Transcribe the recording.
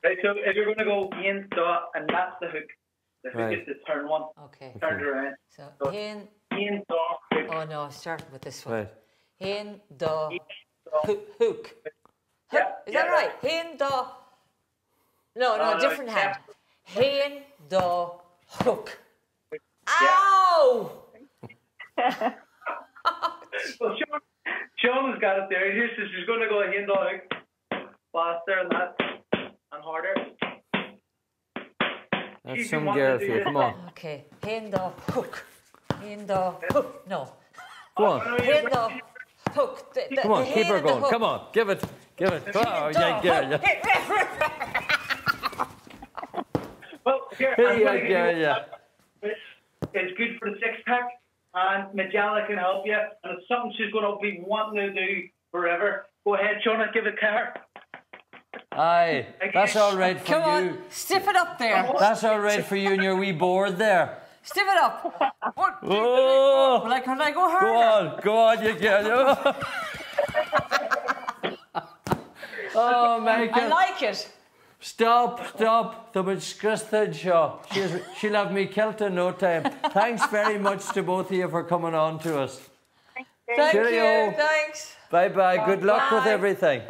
Right, so if you're going to go in, da, and that's the hook. The hook is the turn one. Okay. Turn it around. So, in, da, hook. Oh no, starting with this one. Right. In, da, hook. Yeah, Is that right? In, da. No, different hand. In, da, hook. Ow! Well, Sean has got it there. She's going to go in, da, hook. Faster and that. And harder. That's some gear for you. Come on. Okay. In, da, hook. In, da, hook. No. Go on. In, da, hook. Come on, keep her going. Come on, give it. Oh, yeah. Well, here, Yeah. It's good for the six-pack, and Majella can help you, and it's something she's going to be wanting to do forever. Go ahead, Shona, give it to her. Aye, that's all right for you. Come on, stiff it up there. That's all right for you and your wee board there. Stiff it up. What? Oh! Can I go harder? Go on, you can. Oh, Michael. I like it. Stop. The disgusted show. She'll have me killed in no time. Thanks very much to both of you for coming on to us. Thank Cheerio. you. Thanks. Bye-bye. Good luck with everything.